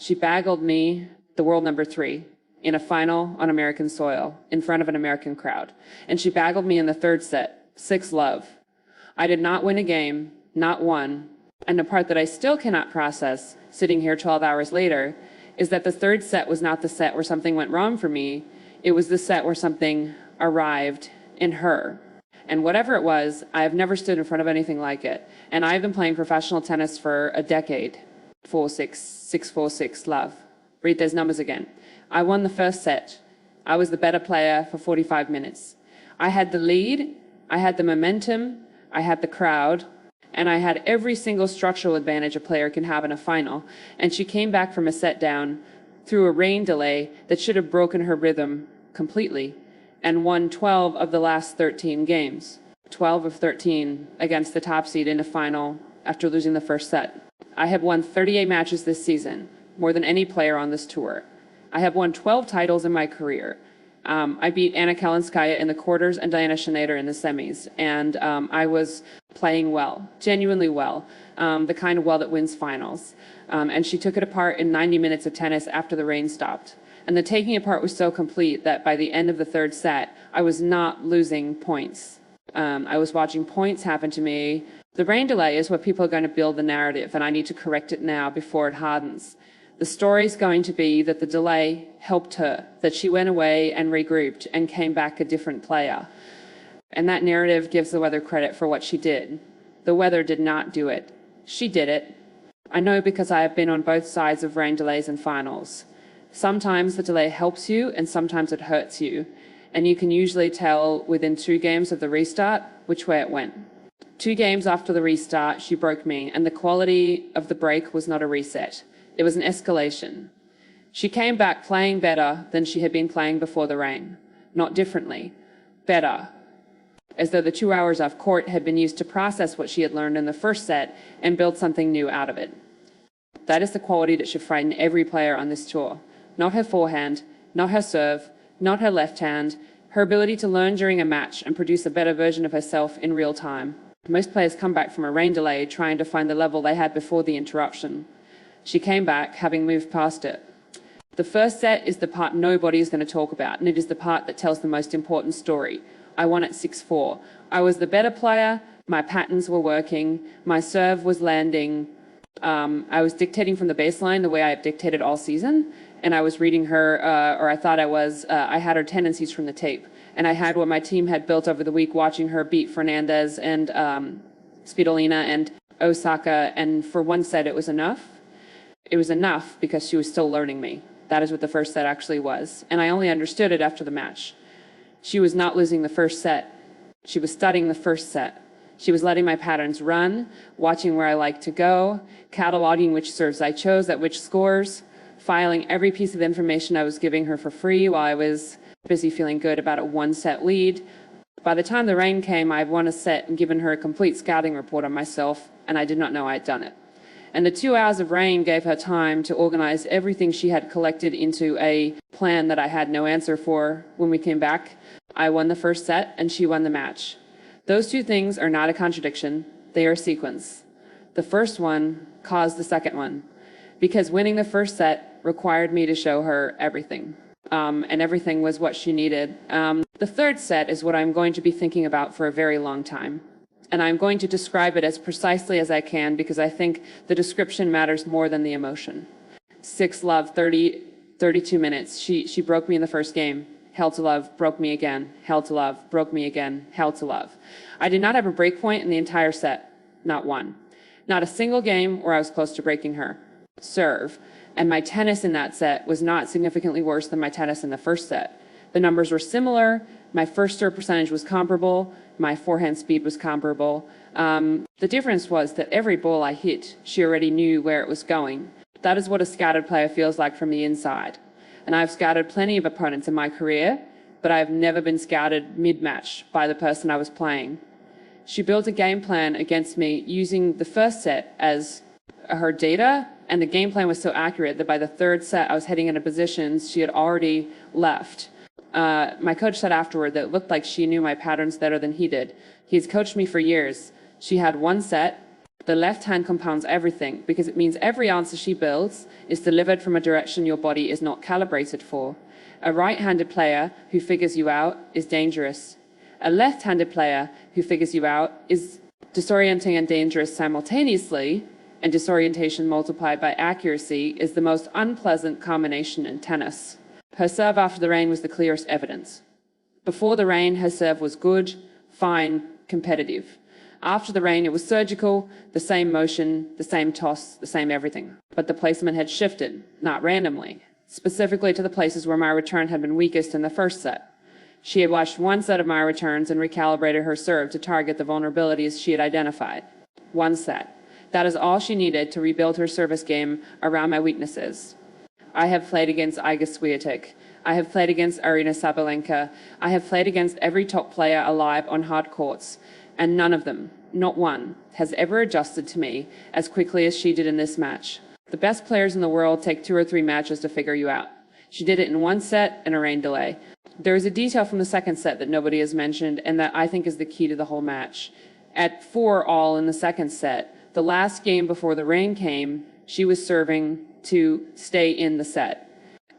She baggled me, the world number 3, in a final on American soil, in front of an American crowd. And she baggled me in the third set, 6-love. I did not win a game, not one. And the part that I still cannot process, sitting here 12 hours later, is that the third set was not the set where something went wrong for me. It was the set where something arrived in her. And whatever it was, I have never stood in front of anything like it. And I've been playing professional tennis for a decade. 4-6, 6-4, 6-love. Read those numbers again. I won the first set. I was the better player for 45 minutes. I had the lead, I had the momentum, I had the crowd, and I had every single structural advantage a player can have in a final. And she came back from a set down through a rain delay that should have broken her rhythm completely and won 12 of the last 13 games. 12 of 13 against the top seed in a final after losing the first set. I have won 38 matches this season, more than any player on this tour. I have won 12 titles in my career. I beat Anna Kalinskaya in the quarters and Diana Schneider in the semis. And I was playing well, genuinely well, the kind of well that wins finals. And she took it apart in 90 minutes of tennis after the rain stopped. And the taking apart was so complete that by the end of the third set, I was not losing points. I was watching points happen to me. The rain delay is what people are going to build the narrative, and I need to correct it now before it hardens. The story is going to be that the delay helped her, that she went away and regrouped and came back a different player. And that narrative gives the weather credit for what she did. The weather did not do it. She did it. I know because I have been on both sides of rain delays and finals. Sometimes the delay helps you and sometimes it hurts you. And you can usually tell within 2 games of the restart which way it went. 2 games after the restart, she broke me, and the quality of the break was not a reset. It was an escalation. She came back playing better than she had been playing before the rain. Not differently. Better. As though the 2 hours off court had been used to process what she had learned in the first set and build something new out of it. That is the quality that should frighten every player on this tour. Not her forehand, not her serve, not her left hand, her ability to learn during a match and produce a better version of herself in real time. Most players come back from a rain delay trying to find the level they had before the interruption. She came back having moved past it. The first set is the part nobody is going to talk about, and it is the part that tells the most important story. I won at 6-4. I was the better player, my patterns were working, my serve was landing, I was dictating from the baseline the way I have dictated all season, and I was reading her, or I thought I was, I had her tendencies from the tape. And I had what my team had built over the week, watching her beat Fernandez and Svitolina and Osaka, and for one set it was enough. It was enough because she was still learning me. That is what the first set actually was. And I only understood it after the match. She was not losing the first set. She was studying the first set. She was letting my patterns run, watching where I like to go, cataloging which serves I chose at which scores, filing every piece of information I was giving her for free while I was busy feeling good about a 1-set lead. By the time the rain came, I had won a set and given her a complete scouting report on myself, and I did not know I had done it. And the 2 hours of rain gave her time to organize everything she had collected into a plan that I had no answer for when we came back. I won the first set, and she won the match. Those 2 things are not a contradiction. They are a sequence. The first one caused the second one, because winning the first set required me to show her everything. And everything was what she needed. The third set is what I'm going to be thinking about for a very long time. And I'm going to describe it as precisely as I can because I think the description matters more than the emotion. 6-love, 32 minutes. She broke me in the first game. Held to love, broke me again. Held to love, broke me again. Held to love. I did not have a break point in the entire set. Not one. Not a single game where I was close to breaking her. Serve. And my tennis in that set was not significantly worse than my tennis in the first set. The numbers were similar. My first serve percentage was comparable. My forehand speed was comparable. The difference was that every ball I hit, she already knew where it was going. That is what a scouted player feels like from the inside. And I've scouted plenty of opponents in my career, but I've never been scouted mid-match by the person I was playing. She built a game plan against me using the first set as her data, and the game plan was so accurate that by the third set I was heading into positions she had already left. My coach said afterward that it looked like she knew my patterns better than he did. He's coached me for years. She had one set, The left hand compounds everything because it means every answer she builds is delivered from a direction your body is not calibrated for. A right-handed player who figures you out is dangerous. A left-handed player who figures you out is disorienting and dangerous simultaneously, and disorientation multiplied by accuracy is the most unpleasant combination in tennis. Her serve after the rain was the clearest evidence. Before the rain, her serve was good, fine, competitive. After the rain, it was surgical, the same motion, the same toss, the same everything. But the placement had shifted, not randomly, specifically to the places where my return had been weakest in the first set. She had watched one set of my returns and recalibrated her serve to target the vulnerabilities she had identified. One set. That is all she needed to rebuild her service game around my weaknesses. I have played against Iga Swiatek. I have played against Aryna Sabalenka. I have played against every top player alive on hard courts, and none of them, not one, has ever adjusted to me as quickly as she did in this match. The best players in the world take 2 or 3 matches to figure you out. She did it in 1 set and a rain delay. There is a detail from the second set that nobody has mentioned and that I think is the key to the whole match. At 4-all in the second set, the last game before the rain came, she was serving to stay in the set.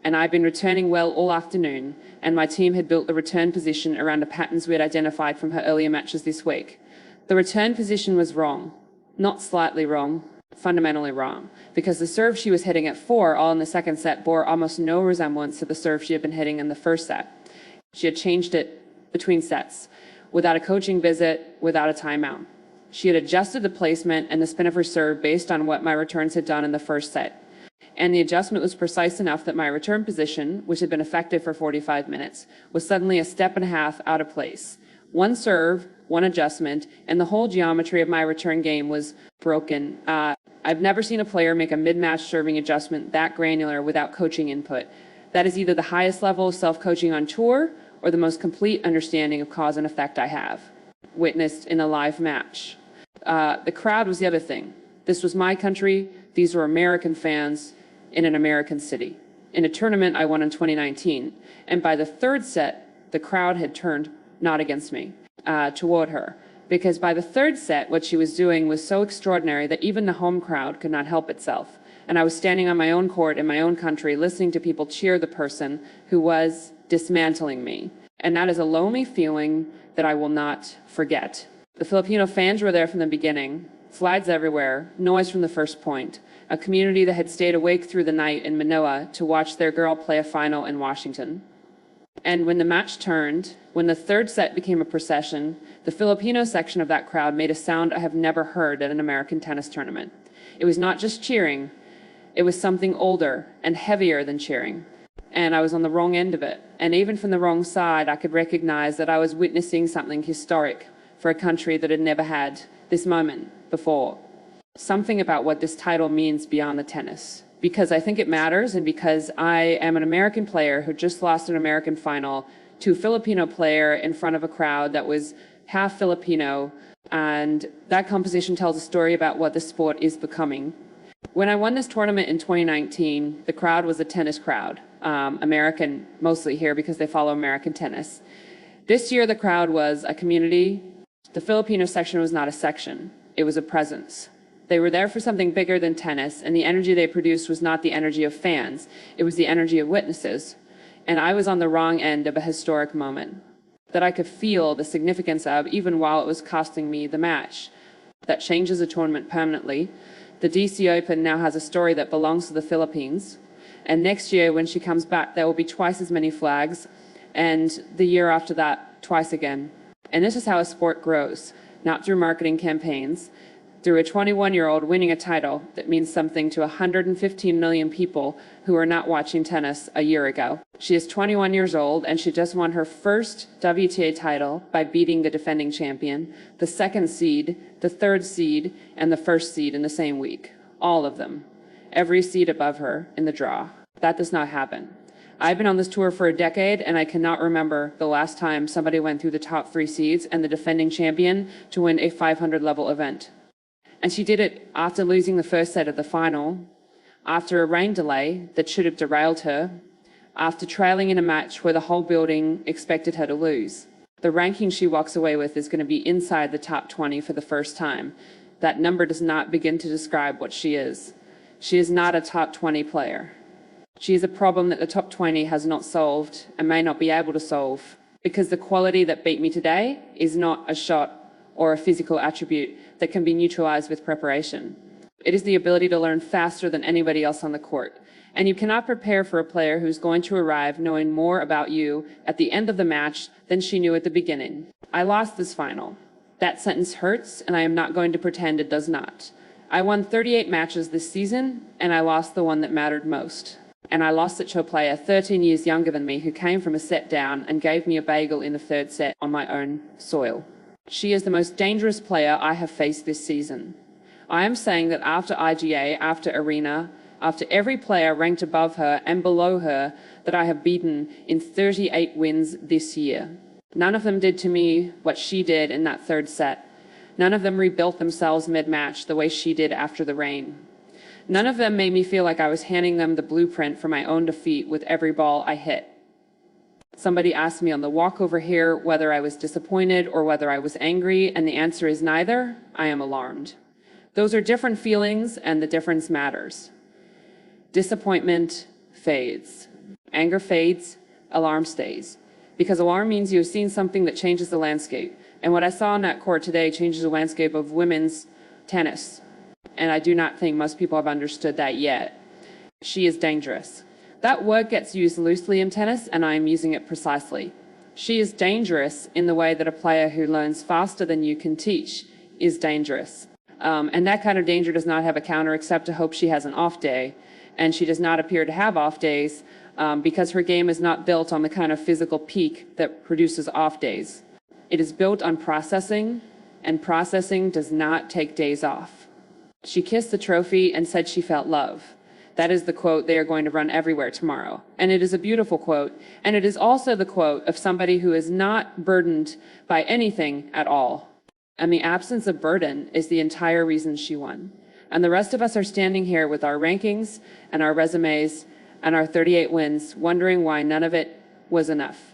And I've been returning well all afternoon, and my team had built the return position around the patterns we had identified from her earlier matches this week. The return position was wrong. Not slightly wrong, fundamentally wrong, because the serve she was hitting at 4-all in the second set bore almost no resemblance to the serve she had been hitting in the first set. She had changed it between sets, without a coaching visit, without a timeout. She had adjusted the placement and the spin of her serve based on what my returns had done in the first set. And the adjustment was precise enough that my return position, which had been effective for 45 minutes, was suddenly a step and a half out of place. One serve, one adjustment, and the whole geometry of my return game was broken. I've never seen a player make a mid-match serving adjustment that granular without coaching input. That is either the highest level of self-coaching on tour or the most complete understanding of cause and effect I have witnessed in a live match. The crowd was the other thing. This was my country. These were American fans in an American city. In a tournament I won in 2019. And by the third set, the crowd had turned not against me, toward her. Because by the third set, what she was doing was so extraordinary that even the home crowd could not help itself. And I was standing on my own court in my own country, listening to people cheer the person who was dismantling me. And that is a lonely feeling that I will not forget. The Filipino fans were there from the beginning. Flags everywhere, noise from the first point. A community that had stayed awake through the night in Manila to watch their girl play a final in Washington. And when the match turned, when the third set became a procession, the Filipino section of that crowd made a sound I have never heard at an American tennis tournament. It was not just cheering, it was something older and heavier than cheering. And I was on the wrong end of it. And even from the wrong side, I could recognize that I was witnessing something historic for a country that had never had this moment before. Something about what this title means beyond the tennis. Because I think it matters, and because I am an American player who just lost an American final to a Filipino player in front of a crowd that was half Filipino, and that composition tells a story about what the sport is becoming. When I won this tournament in 2019, the crowd was a tennis crowd, American mostly here because they follow American tennis. This year the crowd was a community. The Filipino section was not a section, it was a presence. They were there for something bigger than tennis, and the energy they produced was not the energy of fans, it was the energy of witnesses. And I was on the wrong end of a historic moment that I could feel the significance of even while it was costing me the match. That changes a tournament permanently. The DC Open now has a story that belongs to the Philippines, and next year when she comes back there will be twice as many flags, and the year after that twice again. And this is how a sport grows, not through marketing campaigns, through a 21-year-old winning a title that means something to 115 million people who were not watching tennis a year ago. She is 21 years old, and she just won her first WTA title by beating the defending champion, the second seed, the third seed, and the first seed in the same week. All of them. Every seed above her in the draw. That does not happen. I've been on this tour for a decade, and I cannot remember the last time somebody went through the top 3 seeds and the defending champion to win a 500-level event. And she did it after losing the first set of the final, after a rain delay that should have derailed her, after trailing in a match where the whole building expected her to lose. The ranking she walks away with is going to be inside the top 20 for the first time. That number does not begin to describe what she is. She is not a top 20 player. She is a problem that the top 20 has not solved and may not be able to solve, because the quality that beat me today is not a shot or a physical attribute that can be neutralized with preparation. It is the ability to learn faster than anybody else on the court. And you cannot prepare for a player who's going to arrive knowing more about you at the end of the match than she knew at the beginning. I lost this final. That sentence hurts, and I am not going to pretend it does not. I won 38 matches this season, and I lost the one that mattered most. And I lost it to a player 13 years younger than me who came from a set down and gave me a bagel in the third set on my own soil. She is the most dangerous player I have faced this season. I am saying that after IGA, after Arena, after every player ranked above her and below her that I have beaten in 38 wins this year. None of them did to me what she did in that third set. None of them rebuilt themselves mid-match the way she did after the rain. None of them made me feel like I was handing them the blueprint for my own defeat with every ball I hit. Somebody asked me on the walk over here whether I was disappointed or whether I was angry, and the answer is neither. I am alarmed. Those are different feelings, and the difference matters. Disappointment fades. Anger fades. Alarm stays. Because alarm means you have seen something that changes the landscape. And what I saw on that court today changes the landscape of women's tennis. And I do not think most people have understood that yet. She is dangerous. That word gets used loosely in tennis, and I am using it precisely. She is dangerous in the way that a player who learns faster than you can teach is dangerous. And that kind of danger does not have a counter except to hope she has an off day. And she does not appear to have off days because her game is not built on the kind of physical peak that produces off days. It is built on processing, and processing does not take days off. She kissed the trophy and said she felt love. That is the quote they are going to run everywhere tomorrow. And it is a beautiful quote. And it is also the quote of somebody who is not burdened by anything at all. And the absence of burden is the entire reason she won. And the rest of us are standing here with our rankings and our resumes and our 38 wins, wondering why none of it was enough.